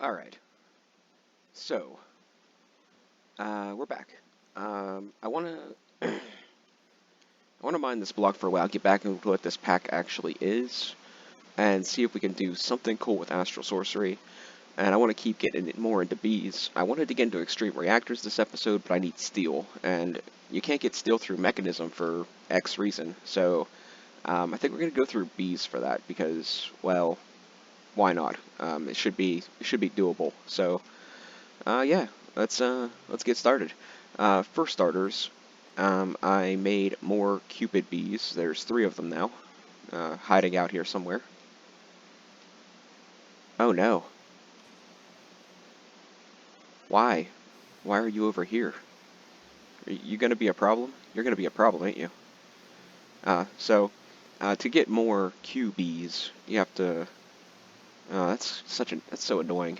Alright, so, we're back. I wanna, I wanna mine this block for a while, get back into what this pack actually is, and see if we can do something cool with Astral Sorcery, and I wanna keep getting it more into bees. I wanted to get into Extreme Reactors this episode, but I need steel, and you can't get steel through Mechanism for X reason, so, I think we're gonna go through bees for that, because, well, why not? It should be doable, so, yeah, let's get started. For starters, I made more Cupid bees. There's 3 of them now, hiding out here somewhere. Oh no. Why? Why are you over here? Are you gonna be a problem? You're gonna be a problem, ain't you? To get more Q bees, you have to... that's so annoying.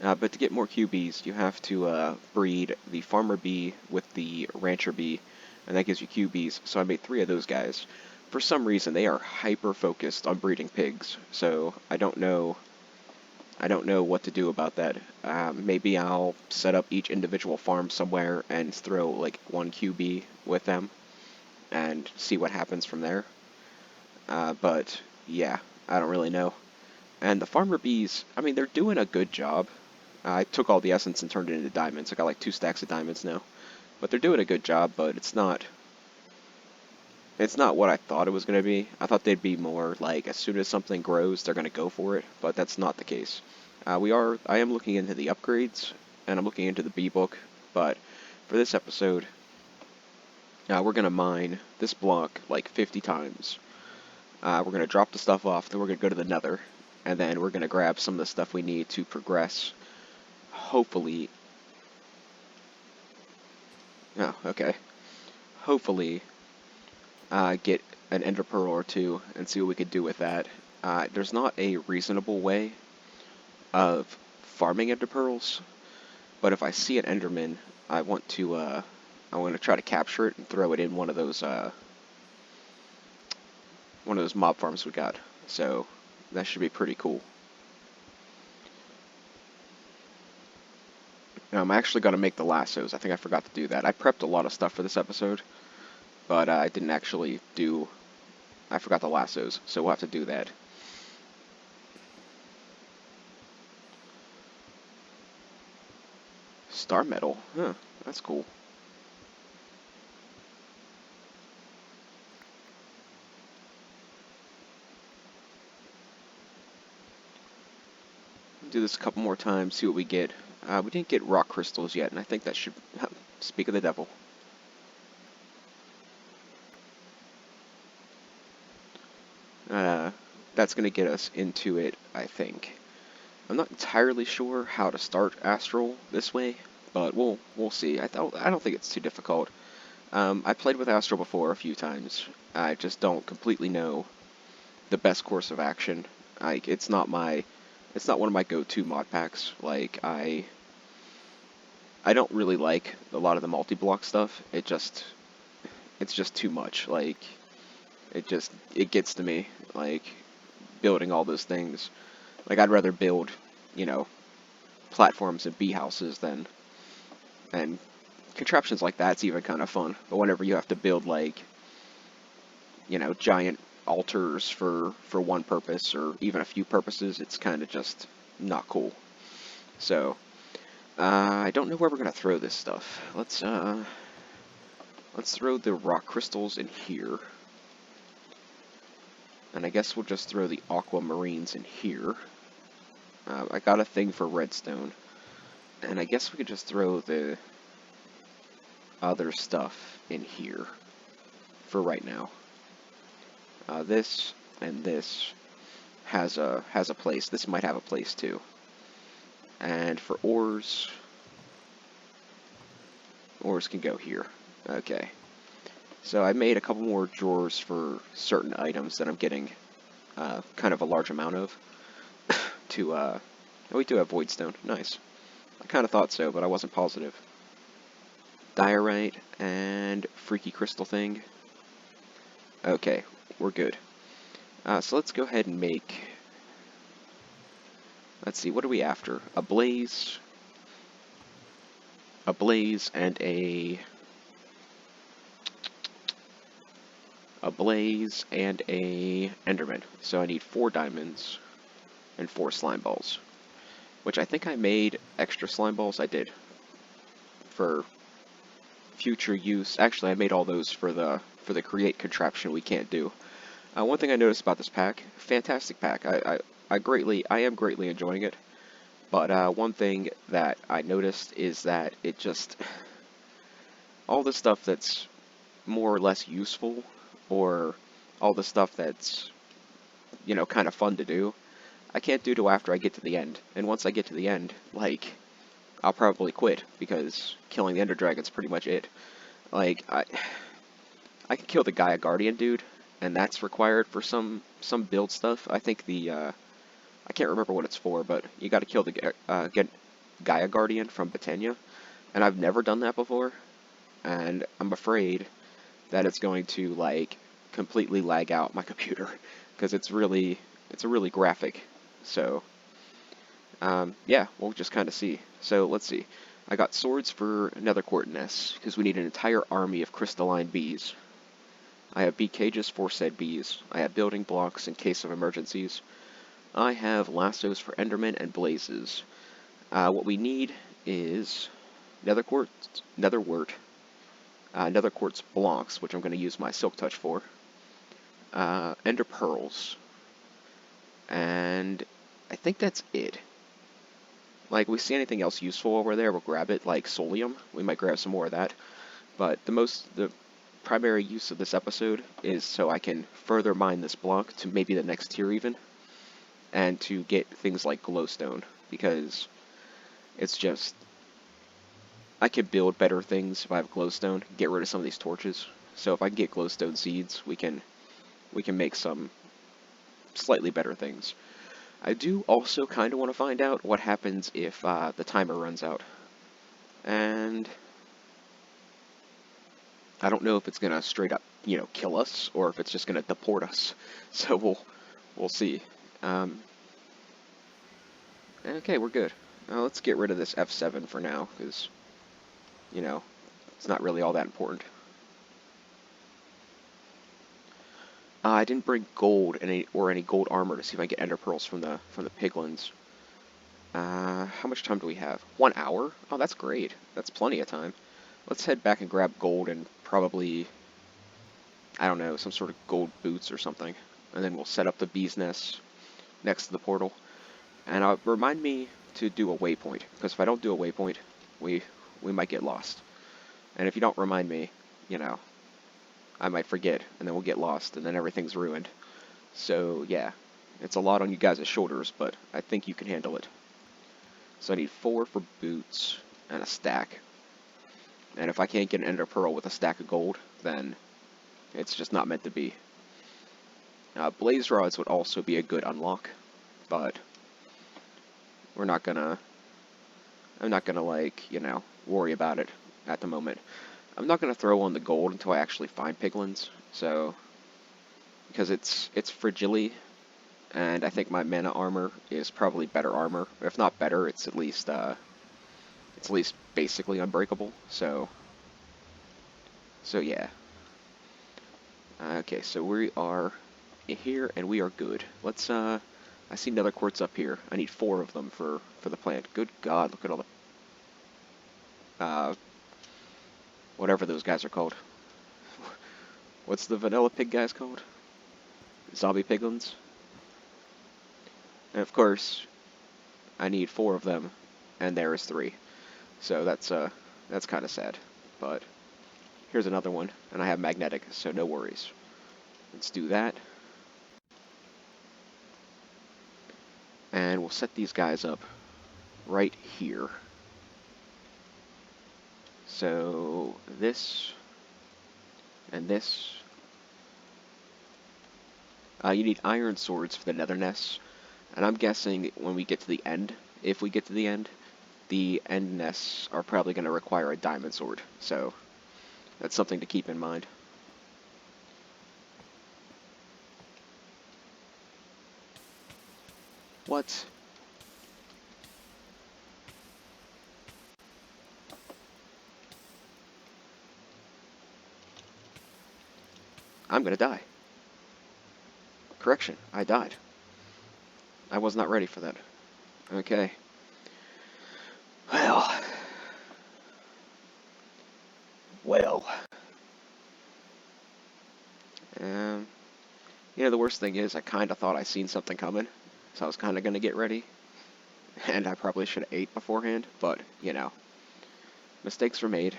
But to get more QBs, you have to breed the farmer bee with the rancher bee, and that gives you QBs. So I made 3 of those guys. For some reason, they are hyper focused on breeding pigs. So I don't know what to do about that. Maybe I'll set up each individual farm somewhere and throw like 1 QB with them and see what happens from there. But yeah, I don't really know. And the farmer bees, I mean, they're doing a good job. I took all the essence and turned it into diamonds. I got like 2 stacks of diamonds now. But they're doing a good job, but it's not what I thought it was going to be. I thought they'd be more like as soon as something grows, they're going to go for it, but that's not the case. I am looking into the upgrades, and I'm looking into the bee book, but for this episode, we're going to mine this block like 50 times. We're going to drop the stuff off, then we're going to go to the nether, and then we're going to grab some of the stuff we need to progress. Hopefully... Oh, okay. Hopefully, get an ender pearl or 2 and see what we could do with that. There's not a reasonable way of farming ender pearls, but if I see an enderman, I want to try to capture it and throw it in one of those mob farms we got. So that should be pretty cool. Now, I'm actually going to make the lassos. I think I forgot to do that. I prepped a lot of stuff for this episode, but I didn't actually do... I forgot the lassos, so we'll have to do that. Star metal? Huh, that's cool. Do this a couple more times, see what we get. We didn't get rock crystals yet, and I think that should... Speak of the devil. That's going to get us into it, I think. I'm not entirely sure how to start Astral this way, but we'll see. I don't think it's too difficult. I played with Astral before a few times. I just don't completely know the best course of action. Like, it's not one of my go-to mod packs. Like, I don't really like a lot of the multi-block stuff. It's just too much. Like, it gets to me. Like, building all those things. Like, I'd rather build, platforms and bee houses than, and contraptions like that's even kind of fun. But whenever you have to build, like, giant altars for one purpose or even a few purposes, it's kind of just not cool. So, I don't know where we're gonna throw this stuff. Let's throw the rock crystals in here. And I guess we'll just throw the aquamarines in here. I got a thing for redstone. And I guess we could just throw the other stuff in here for right now. This and this has a place. This might have a place too. And for ores can go here. Okay. So I made a couple more drawers for certain items that I'm getting kind of a large amount of. Oh, we do have voidstone. Nice. I kind of thought so, but I wasn't positive. Diorite and freaky crystal thing. Okay, we're good. So let's go ahead and make Let's see, what are we after? A blaze, and a blaze and a enderman. So I need 4 diamonds and 4 slime balls, which I think I made extra slime balls. I did for future use. Actually, I made all those for the create contraption we can't do. One thing I noticed about this pack, fantastic pack. I am greatly enjoying it. But one thing that I noticed is that it just all the stuff that's more or less useful, or all the stuff that's, you know, kind of fun to do, I can't do till after I get to the end. And once I get to the end, like, I'll probably quit, because killing the Ender Dragon's pretty much it. Like, I can kill the Gaia Guardian dude, and that's required for some build stuff. I think I can't remember what it's for, but you gotta kill the Gaia Guardian from Botania, and I've never done that before, and I'm afraid that it's going to, like, completely lag out my computer, because it's a really graphic. So yeah, we'll just kind of see. So let's see. I got swords for nether quartz, because we need an entire army of crystalline bees. I have bee cages for said bees. I have building blocks in case of emergencies. I have lassos for endermen and blazes. What we need is nether quartz, nether quartz blocks, which I'm going to use my silk touch for. Ender pearls. And I think that's it. Like, if we see anything else useful over there, we'll grab it, like solium. We might grab some more of that. But the primary use of this episode is so I can further mine this block to maybe the next tier even, and to get things like glowstone, because it's just, I can build better things if I have glowstone, get rid of some of these torches. So if I can get glowstone seeds, we can make some slightly better things. I do also kind of want to find out what happens if the timer runs out. And I don't know if it's going to straight up, you know, kill us, or if it's just going to deport us. So we'll see. Okay, we're good. Let's get rid of this F7 for now, because, you know, it's not really all that important. I didn't bring gold or any gold armor to see if I get ender pearls from the piglins. How much time do we have? 1 hour? Oh, that's great. That's plenty of time. Let's head back and grab gold and probably, I don't know, some sort of gold boots or something. And then we'll set up the bee's nest next to the portal. And remind me to do a waypoint, because if I don't do a waypoint, we might get lost. And if you don't remind me, you know, I might forget, and then we'll get lost, and then everything's ruined. So yeah, it's a lot on you guys' shoulders, but I think you can handle it. So I need 4 for boots and a stack. And if I can't get an ender pearl with a stack of gold, then it's just not meant to be. Blaze rods would also be a good unlock, but I'm not gonna, like, you know, worry about it at the moment. I'm not gonna throw on the gold until I actually find piglins, so, because it's fragile, and I think my mana armor is probably better armor. If not better, it's at least basically unbreakable. So yeah. Okay, so we are here and we are good. Let's I see nether quartz up here. I need 4 of them for the plant. Good God, look at all the whatever those guys are called. What's the vanilla pig guys called? Zombie piglins. And of course, I need 4 of them, and there is 3. So that's kind of sad. But here's another one, and I have magnetic, so no worries. Let's do that. And we'll set these guys up right here. So this and this. You need iron swords for the nether nests, and I'm guessing when we get to the end, if we get to the end nests are probably going to require a diamond sword. So that's something to keep in mind. What? I'm gonna die. Correction, I died. I was not ready for that. Okay. Well. Well. Um, the worst thing is I kind of thought I seen something coming, so I was kind of gonna get ready, and I probably should have ate beforehand, but, mistakes were made.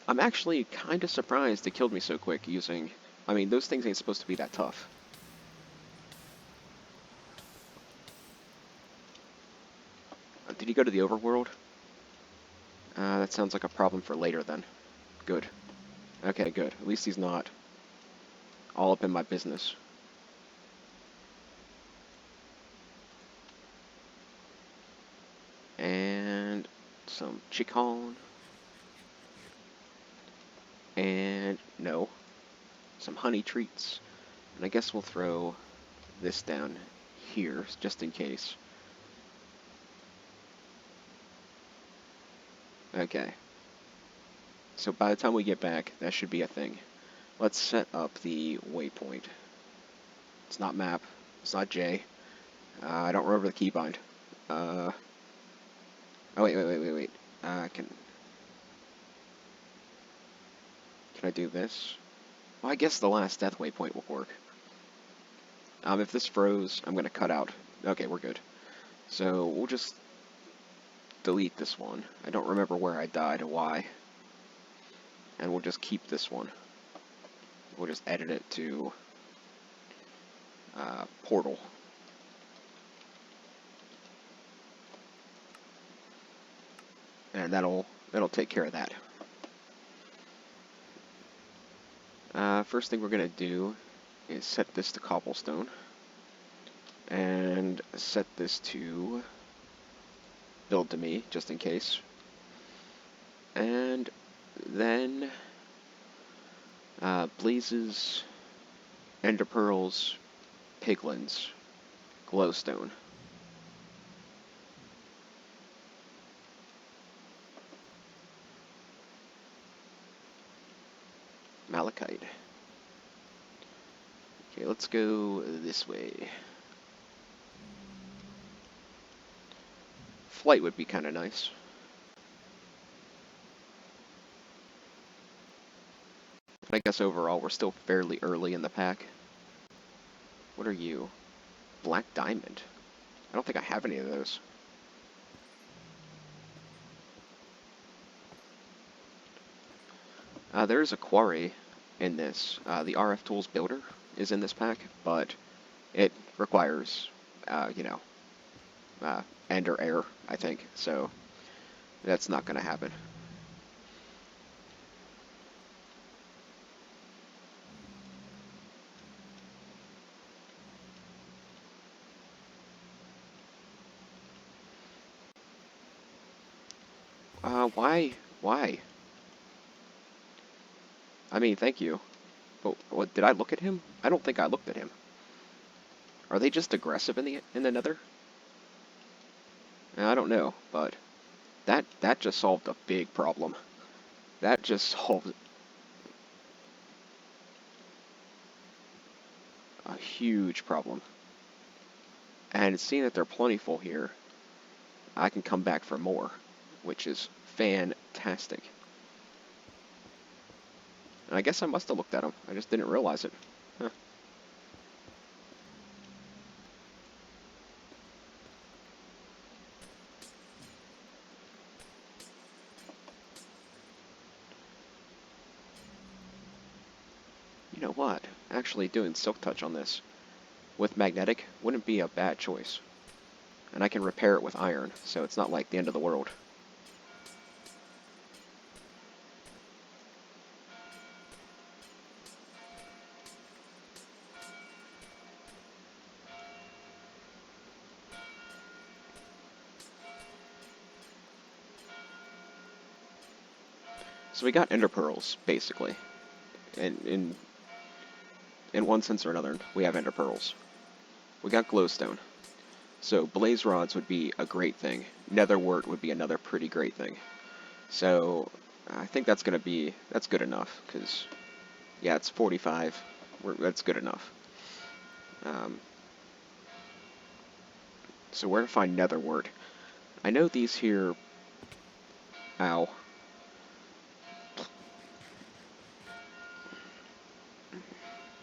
I'm actually kind of surprised it killed me so quick using... I mean, those things ain't supposed to be that tough. Did he go to the overworld? That sounds like a problem for later then. Good. Okay, good. At least he's not all up in my business. And some chicken. And no, some honey treats. And I guess we'll throw this down here just in case. Okay. So by the time we get back, that should be a thing. Let's set up the waypoint. It's not map. It's not J. I don't remember the keybind. Oh, wait. Can I do this? Well, I guess the last death waypoint will work. If this froze, I'm going to cut out. Okay, we're good. So we'll just delete this one. I don't remember where I died or why. And we'll just keep this one. We'll just edit it to portal. And that'll take care of that. First thing we're going to do is set this to cobblestone. And set this to build to me, just in case. And then blazes, ender pearls, piglins, glowstone. Malachite. Okay, let's go this way. Flight would be kind of nice. But I guess overall we're still fairly early in the pack. What are you? Black diamond. I don't think I have any of those. There is a quarry in this. The RF Tools Builder is in this pack, but it requires, ender air, I think, so that's not going to happen. Why? Why? I mean, thank you. But what, did I look at him? I don't think I looked at him. Are they just aggressive in the Nether? I don't know, but that just solved a big problem. That just solved a huge problem. And seeing that they're plentiful here, I can come back for more, which is fantastic. And I guess I must have looked at him. I just didn't realize it. Huh. You know what? Actually doing Silk Touch on this with magnetic wouldn't be a bad choice. And I can repair it with iron, so it's not like the end of the world. So we got ender pearls, basically. In one sense or another, we have ender pearls. We got glowstone. So blaze rods would be a great thing. Netherwort would be another pretty great thing. So I think that's good enough, because, Yeah, it's 45. That's good enough. Um, so where to find netherwort? I know these here... Ow.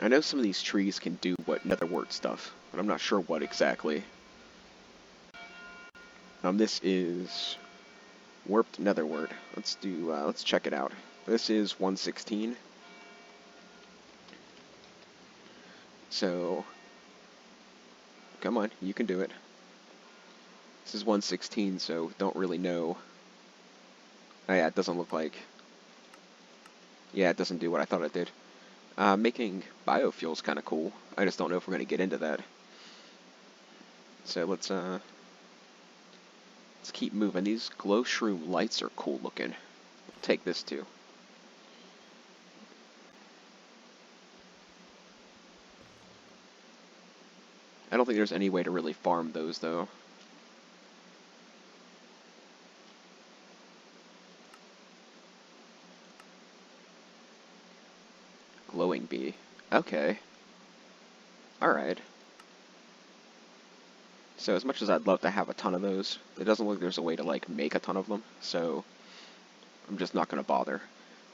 I know some of these trees can do what netherwort stuff, but I'm not sure what exactly. This is warped netherwort. Let's check it out. This is 116. So, come on, you can do it. This is 116, so don't really know. Oh yeah, it doesn't look like... Yeah, it doesn't do what I thought it did. Making biofuel's kind of cool. I just don't know if we're going to get into that. So let's keep moving. These glow shroom lights are cool looking. I'll take this too. I don't think there's any way to really farm those though. Glowing bee. Okay. Alright. So as much as I'd love to have a ton of those, it doesn't look like there's a way to like make a ton of them, so I'm just not going to bother.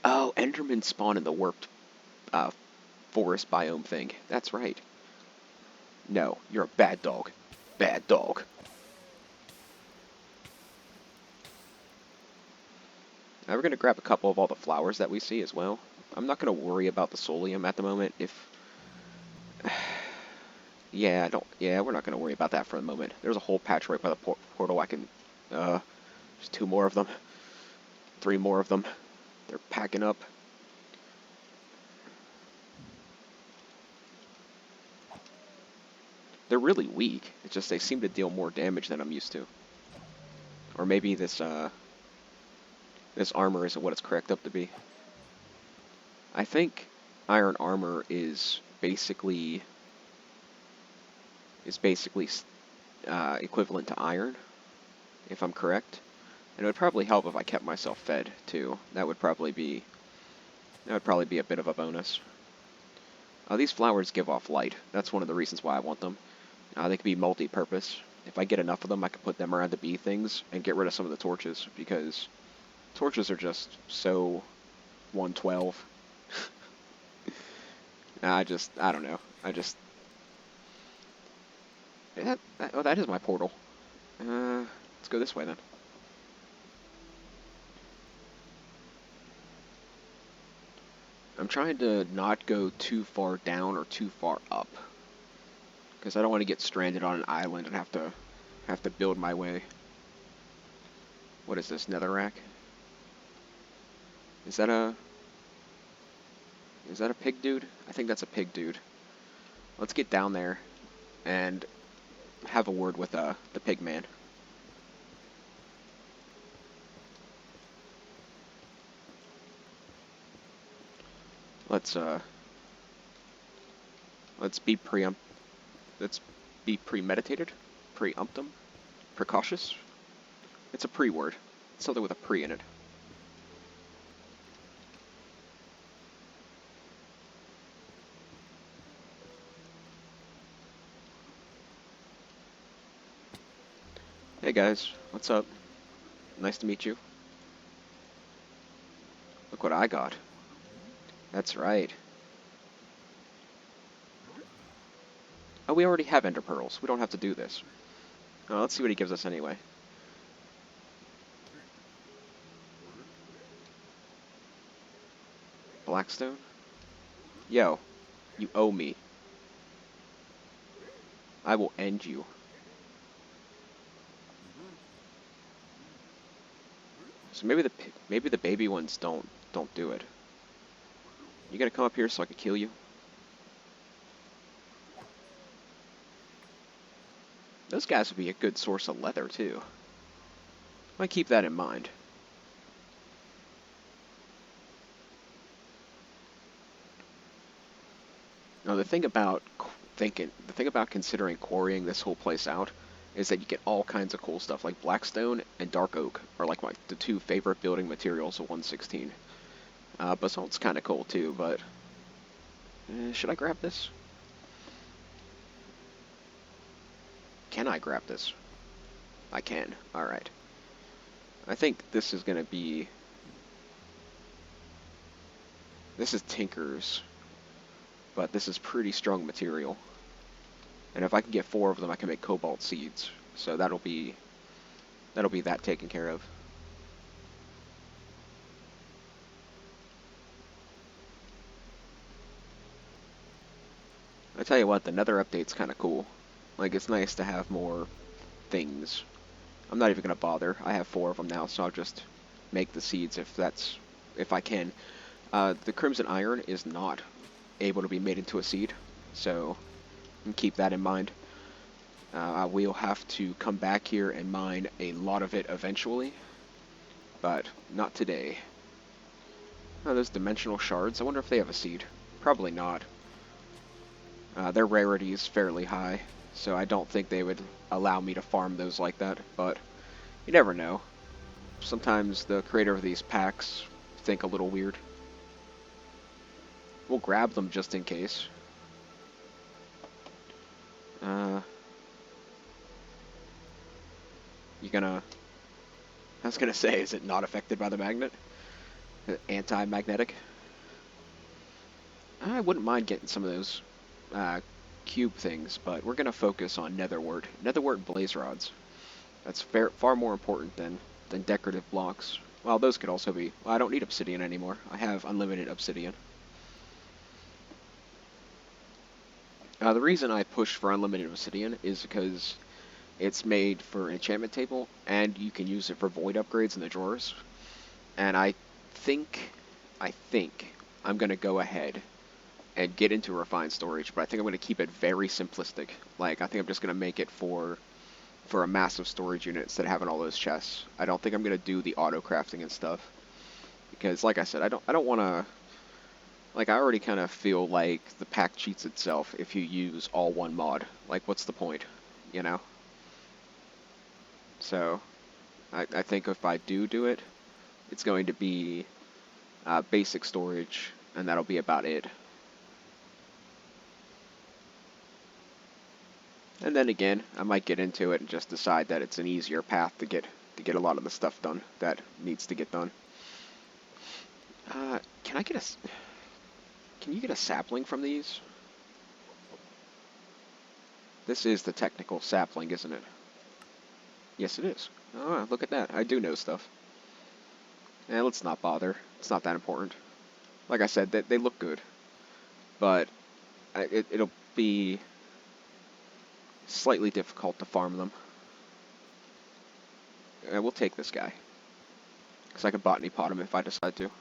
Oh, Endermen spawn in the warped forest biome thing. That's right. No, you're a bad dog. Bad dog. Now we're going to grab a couple of all the flowers that we see as well. I'm not going to worry about the solium at the moment. Yeah, we're not going to worry about that for the moment. There's a whole patch right by the portal. I can... there's 2 more of them. 3 more of them. They're packing up. They're really weak. It's just they seem to deal more damage than I'm used to. Or maybe this armor isn't what it's cracked up to be. I think iron armor is basically equivalent to iron, if I'm correct. And it would probably help if I kept myself fed too. That would probably be a bit of a bonus. These flowers give off light. That's one of the reasons why I want them. They can be multi-purpose. If I get enough of them, I can put them around the bee things and get rid of some of the torches, because torches are just so 112. I don't know. Oh, that is my portal. Let's go this way then. I'm trying to not go too far down or too far up, because I don't want to get stranded on an island and have to build my way. What is this, netherrack? Is that a pig dude? I think that's a pig dude. Let's get down there and have a word with the pig man. Let's be premeditated, preemptum, precautious. It's a pre-word. It's something with a pre in it. Hey guys, what's up? Nice to meet you. Look what I got. That's right. Oh, we already have ender pearls. We don't have to do this. Oh, let's see what he gives us anyway. Blackstone? Yo, you owe me. I will end you. So maybe the baby ones don't do it. You gonna come up here so I can kill you? Those guys would be a good source of leather too. Might keep that in mind. Now the thing about considering quarrying this whole place out is that you get all kinds of cool stuff, like blackstone and dark oak are like the 2 favorite building materials of 116. Basalt's kind of cool too, but Should I grab this? Can I grab this? I can. Alright. I think this is going to be... This is Tinker's, but this is pretty strong material. And if I can get 4 of them, I can make cobalt seeds. So that'll be that taken care of. I tell you what, the Nether update's kind of cool. Like, it's nice to have more things. I'm not even going to bother. I have 4 of them now, so I'll just make the seeds if I can. The Crimson Iron is not able to be made into a seed, so keep that in mind. We'll have to come back here and mine a lot of it eventually, but not today. Oh, those dimensional shards, I wonder if they have a seed. Probably not. Their rarity is fairly high, so I don't think they would allow me to farm those like that, but you never know. Sometimes the creator of these packs think a little weird. We'll grab them just in case. You gonna... I was gonna say, is it not affected by the magnet? Anti-magnetic? I wouldn't mind getting some of those cube things, but we're gonna focus on netherwort. Netherwort blaze rods. That's far more important than decorative blocks. Well, those could also be... Well, I don't need obsidian anymore. I have unlimited obsidian. The reason I push for unlimited obsidian is because it's made for an enchantment table, and you can use it for void upgrades in the drawers. And I think I'm going to go ahead and get into refined storage, but I think I'm going to keep it very simplistic. Like, I think I'm just going to make it for a massive storage unit instead of having all those chests. I don't think I'm going to do the auto crafting and stuff, because, like I said, I don't want to... Like, I already kind of feel like the pack cheats itself if you use all one mod. Like, what's the point, you know? So, I think if I do it, it's going to be basic storage, and that'll be about it. And then again, I might get into it and just decide that it's an easier path to get a lot of the stuff done that needs to get done. Can you get a sapling from these? This is the technical sapling, isn't it? Yes, it is. Oh, look at that. I do know stuff. Let's not bother. It's not that important. Like I said, they look good. But it'll be slightly difficult to farm them. We'll take this guy. Because I could botany pot him if I decide to.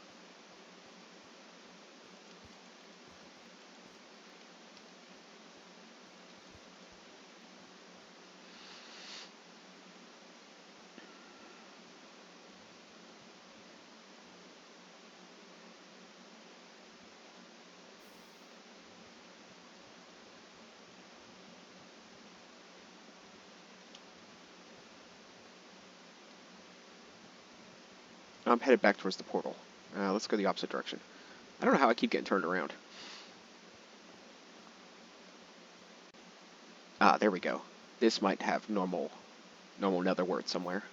I'm headed back towards the portal. Let's go the opposite direction. I don't know how I keep getting turned around. Ah, there we go. This might have normal netherwort somewhere.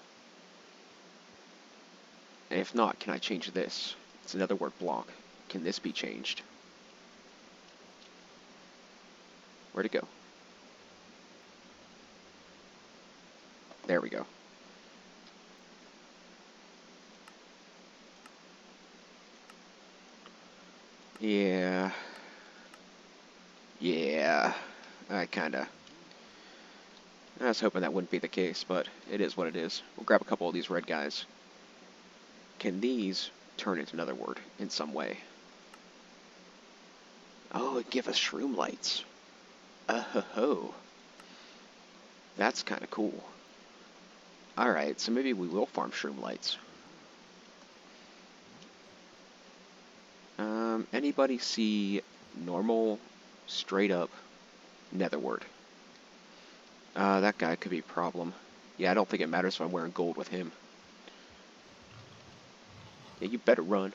And if not, can I change this? It's a netherwort block. Can this be changed? Where'd it go? There we go. Yeah. I was hoping that wouldn't be the case, but it is what it is. We'll grab a couple of these red guys. Can these turn into netherwort in some way? Oh, it give us shroom lights. Oh. That's kind of cool. Alright, so maybe we will farm shroom lights. Anybody see normal, straight up netherwort? That guy could be a problem. Yeah, I don't think it matters if I'm wearing gold with him. Yeah, you better run.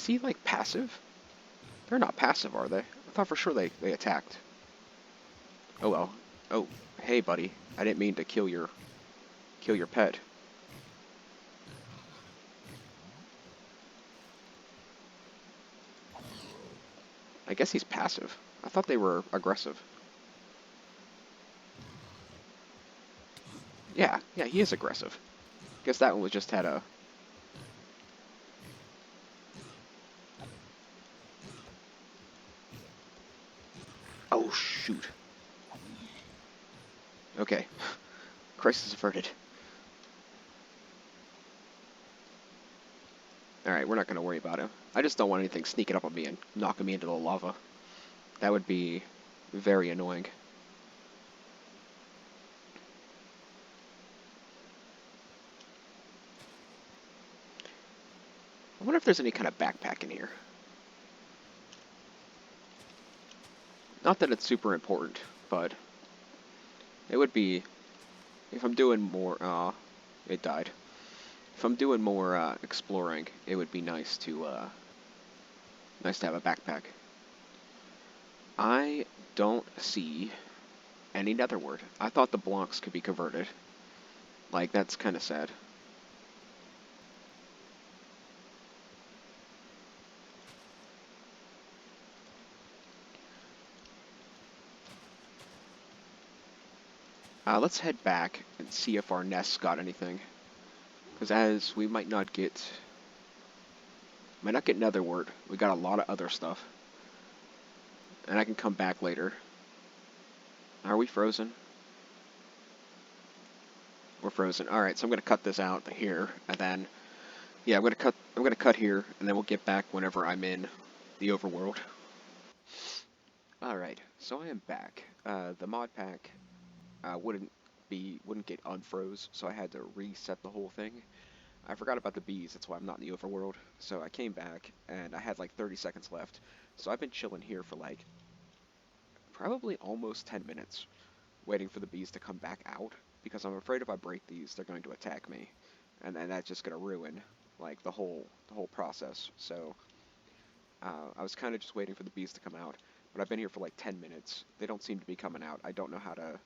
he, like, passive? They're not passive, are they? I thought for sure they attacked. Oh well. Oh, hey, buddy. I didn't mean to kill your pet. I guess he's passive. I thought they were aggressive. Yeah, yeah, he is aggressive. Guess that one was just had a... Oh, shoot. Okay. Crisis averted. Alright, we're not going to worry about him. I just don't want anything sneaking up on me and knocking me into the lava. That would be very annoying. I wonder if there's any kind of backpack in here. Not that it's super important, but it would be... If I'm doing more... it died. If I'm doing more exploring, it would be nice to have a backpack. I don't see any netherwort. I thought the blocks could be converted. Like, that's kind of sad. Let's head back and see if our nests got anything. Because as we might not get netherwort, we got a lot of other stuff. And I can come back later. Are we frozen? We're frozen. All right, so I'm gonna cut this out here, and then yeah, I'm gonna cut here, and then we'll get back whenever I'm in the overworld. All right, so I am back. The mod pack wouldn't get unfroze, so I had to reset the whole thing. I forgot about the bees. That's why I'm not in the overworld. So I came back, and I had like 30 seconds left. So I've been chilling here for like probably almost 10 minutes, waiting for the bees to come back out, because I'm afraid if I break these, they're going to attack me, and then that's just going to ruin like the whole process. So I was kind of just waiting for the bees to come out, but I've been here for like 10 minutes. They don't seem to be coming out. I don't know how to,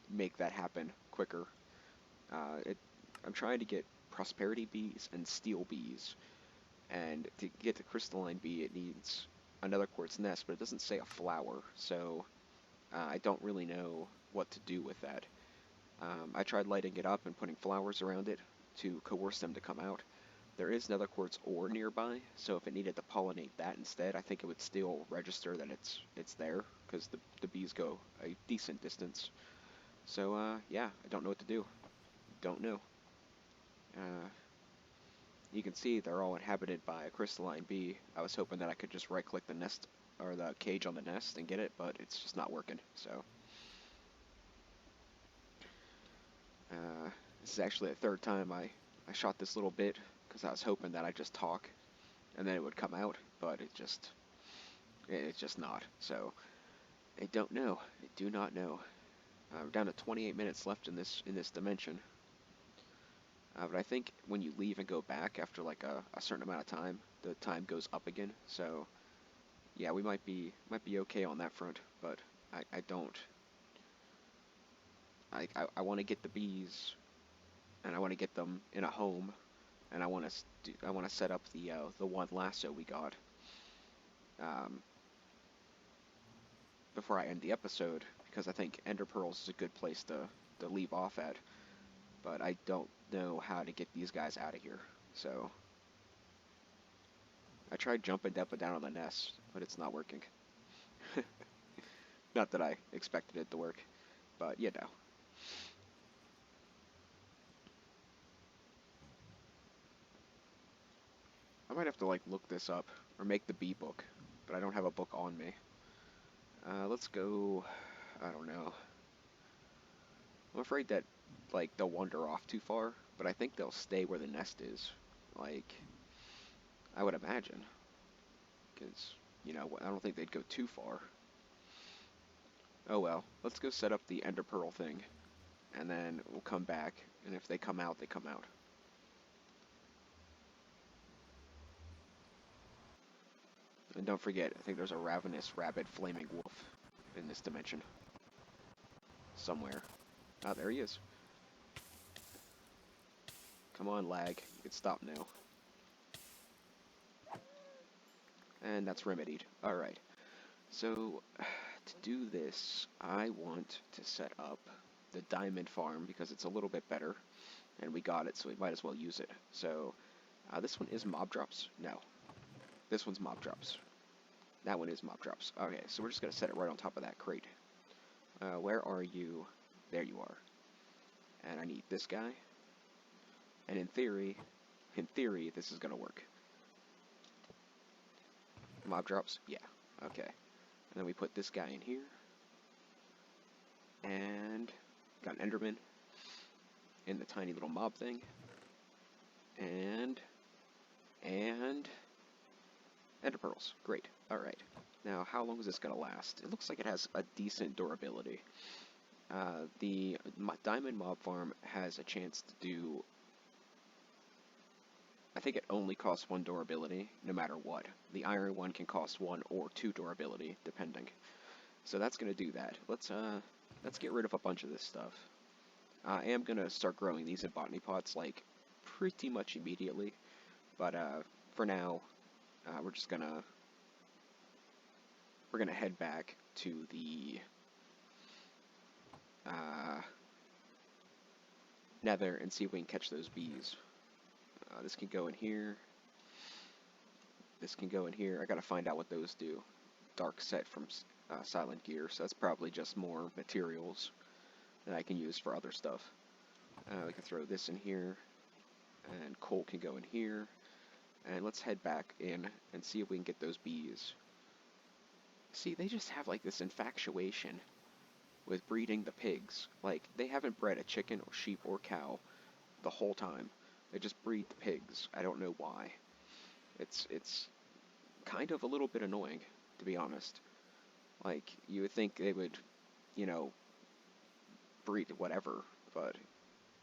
make that happen quicker. I'm trying to get prosperity bees and steel bees, and to get the crystalline bee, it needs another quartz nest, but it doesn't say a flower, so I don't really know what to do with that. I tried lighting it up and putting flowers around it to coerce them to come out. There is nether quartz ore nearby, so if it needed to pollinate that instead, I think it would still register that it's there, because the bees go a decent distance. So, yeah, I don't know what to do. Don't know. Uh, you can see they're all inhabited by a crystalline bee. I was hoping that I could just right-click the nest, or the cage on the nest and get it, but it's just not working, so... this is actually the third time I shot this little bit, because I was hoping that I'd just talk, and then it would come out, but it's just not. So, I don't know. I do not know. We're down to 28 minutes left in this dimension. But I think when you leave and go back after like a certain amount of time, the time goes up again. So, yeah, we might be okay on that front, but I don't. I want to get the bees, and I want to get them in a home, and I want to set up the one lasso we got before I end the episode, because I think Ender Pearls is a good place to leave off at. But I don't know how to get these guys out of here. So I tried jumping up and down on the nest, but it's not working. Not that I expected it to work, but you know. I might have to like look this up or make the bee book, but I don't have a book on me. Let's go. I don't know. I'm afraid that like they'll wander off too far, but I think they'll stay where the nest is. Like I would imagine, because I don't think they'd go too far. Oh well, let's go set up the Ender Pearl thing, and then we'll come back, and if they come out, they come out. And don't forget, I think there's a ravenous, rabid, flaming wolf in this dimension. Somewhere. Ah, there he is. Come on, lag. You can stop now. And that's remedied. Alright. So, to do this, I want to set up the diamond farm because it's a little bit better. And we got it, so we might as well use it. So, this one is mob drops? No. This one's mob drops. That one is mob drops. Okay, so we're just going to set it right on top of that crate. Where are you? There you are. And I need this guy. And in theory, this is going to work. Mob drops? Yeah. Okay. And then we put this guy in here. And got an Enderman in the tiny little mob thing. And Ender pearls. Great. Alright. Now, how long is this going to last? It looks like it has a decent durability. The diamond mob farm has a chance to do... I think it only costs 1 durability, no matter what. The iron one can cost 1 or 2 durability, depending. So that's going to do that. Let's get rid of a bunch of this stuff. I am going to start growing these in botany pots, like, pretty much immediately. But for now, we're gonna head back to the Nether and see if we can catch those bees. This can go in here. This can go in here. I gotta find out what those do. Dark set from Silent Gear, so that's probably just more materials that I can use for other stuff. We can throw this in here, and coal can go in here. And let's head back in and see if we can get those bees. See, they just have like this infatuation with breeding the pigs. Like, they haven't bred a chicken or sheep or cow the whole time. They just breed the pigs. I don't know why. It's kind of a little bit annoying, to be honest. Like, you would think they would, you know, breed whatever, but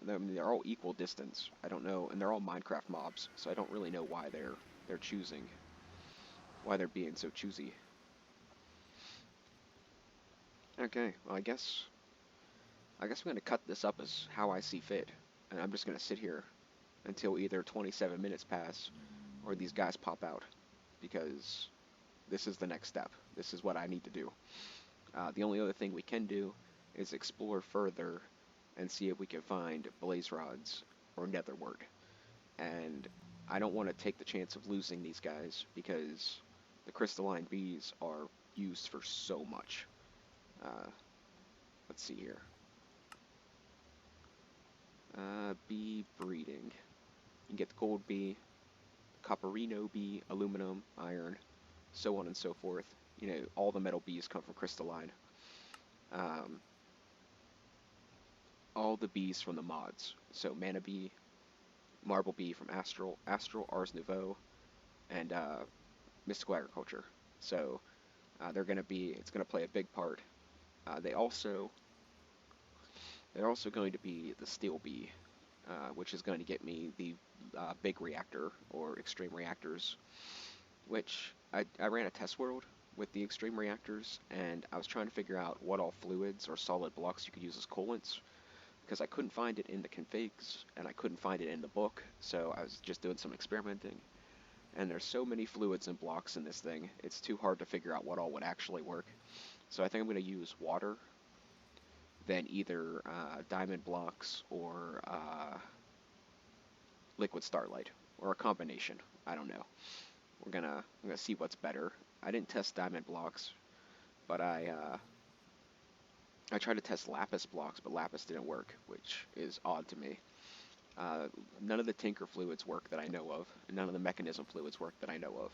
they're all equal distance. I don't know, and they're all Minecraft mobs, so I don't really know why they're choosing, why they're being so choosy. Okay, well, I guess I'm going to cut this up as how I see fit, and I'm just going to sit here until either 27 minutes pass or these guys pop out, because this is the next step. This is what I need to do. The only other thing we can do is explore further and see if we can find blaze rods or nether wart. And I don't want to take the chance of losing these guys because the crystalline bees are used for so much. Let's see here. Bee breeding. You can get the gold bee, copperino bee, aluminum, iron, so on and so forth. You know, all the metal bees come from crystalline. All the bees from the mods. So mana bee, marble bee from Astral, Ars Nouveau, and mystical agriculture. So they're going to be, it's going to play a big part. They're also going to be the steel bee, which is going to get me the big reactor or extreme reactors, which I ran a test world with the extreme reactors, and I was trying to figure out what all fluids or solid blocks you could use as coolants, because I couldn't find it in the configs, and I couldn't find it in the book, so I was just doing some experimenting. And there's so many fluids and blocks in this thing, it's too hard to figure out what all would actually work. So I think I'm going to use water, then either diamond blocks or liquid starlight, or a combination. I don't know. I'm gonna see what's better. I didn't test diamond blocks, but I tried to test lapis blocks, but lapis didn't work, which is odd to me. None of the tinker fluids work that I know of, and none of the mechanism fluids work that I know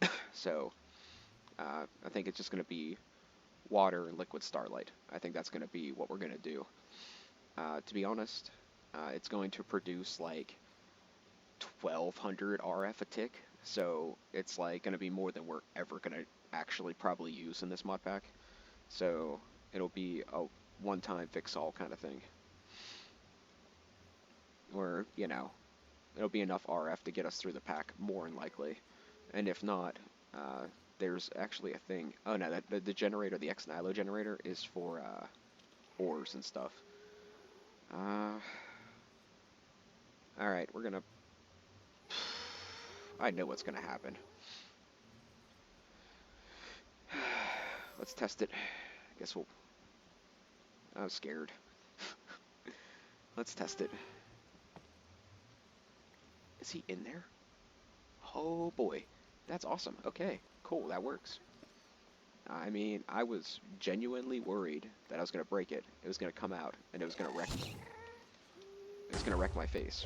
of. So I think it's just going to be water and liquid starlight. I think that's going to be what we're going to do. To be honest, it's going to produce like 1200 RF a tick, so it's like going to be more than we're ever going to actually probably use in this mod pack. So it'll be a one-time fix-all kind of thing. Or, you know, it'll be enough RF to get us through the pack, more than likely. And if not, There's actually a thing. Oh no, the generator, the ex nihilo generator, is for ores and stuff. All right, we're gonna. I know what's gonna happen. Let's test it. I guess we'll. I was scared. Let's test it. Is he in there? Oh boy, that's awesome. Okay, cool, that works. I mean, I was genuinely worried that I was gonna break it. It was gonna come out and it was gonna wreck me. It was gonna wreck my face.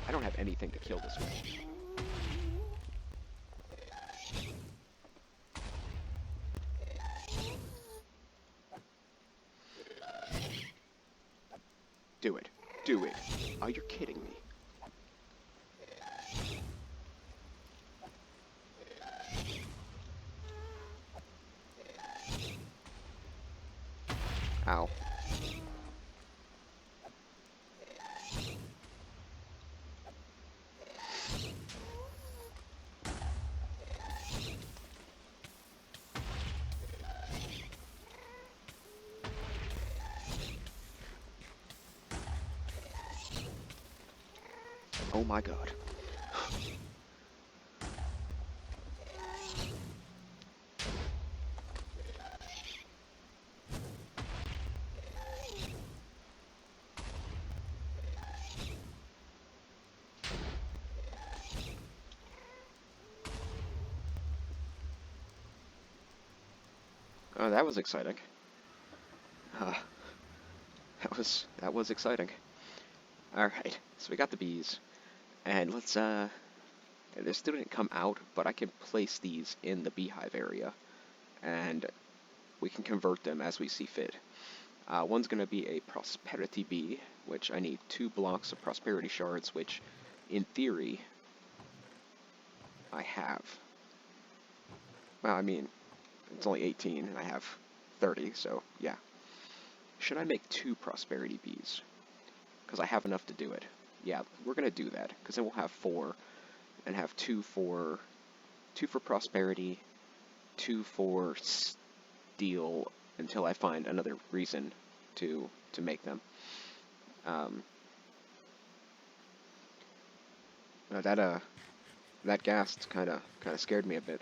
I don't have anything to kill this with. Do it. Do it. Oh, you're kidding me. Ow. Oh my god. Oh, that was exciting. Uh, that was exciting. Alright, so we got the bees. And let's, they still didn't come out, but I can place these in the beehive area. And we can convert them as we see fit. One's going to be a prosperity bee, which I need 2 blocks of prosperity shards, which, in theory, I have. Well, I mean, it's only 18, and I have 30, so yeah. Should I make 2 prosperity bees? Because I have enough to do it. Yeah, we're going to do that, because then we'll have 4, and have 2 for prosperity, 2 for steel, until I find another reason to make them. That ghast kind of scared me a bit.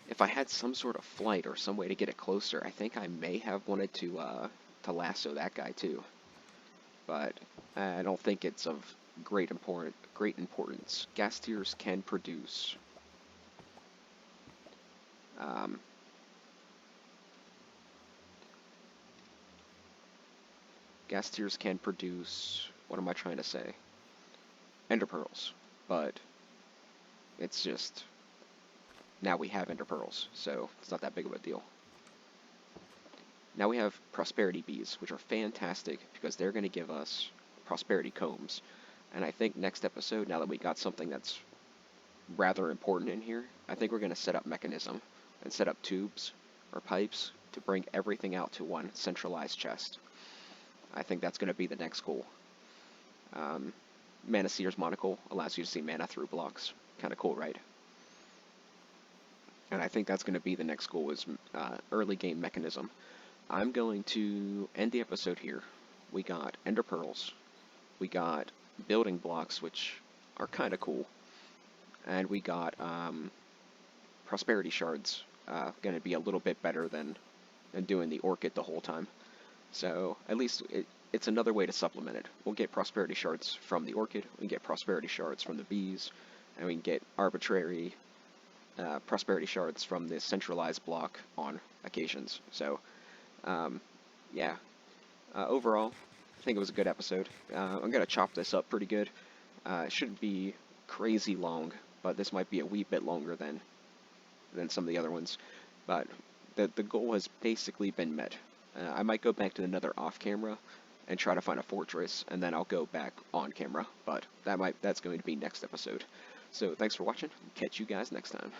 If I had some sort of flight or some way to get it closer, I think I may have wanted to lasso that guy too. But I don't think it's of great importance. Gastiers can produce Gastiers can produce, what am I trying to say? Ender pearls. But it's just, now we have ender pearls, so it's not that big of a deal. Now we have prosperity bees, which are fantastic because they're going to give us prosperity combs. And I think next episode, now that we got something that's rather important in here, I think we're going to set up mechanism and set up tubes or pipes to bring everything out to one centralized chest. I think that's going to be the next goal. Mana Seer's Monocle allows you to see mana through blocks. Kind of cool, right? And I think that's going to be the next goal, is early game mechanism. I'm going to end the episode here. We got ender pearls. We got building blocks, which are kind of cool. And we got prosperity shards. Going to be a little bit better than doing the orchid the whole time. So at least it's another way to supplement it. We'll get prosperity shards from the orchid, we can get prosperity shards from the bees, and we can get arbitrary prosperity shards from the centralized block on occasions. So, yeah. Overall, I think it was a good episode. I'm going to chop this up pretty good. It shouldn't be crazy long, but this might be a wee bit longer than some of the other ones. But the goal has basically been met. I might go back to another off-camera and try to find a fortress, and then I'll go back on camera, but that's going to be next episode. So thanks for watching. Catch you guys next time.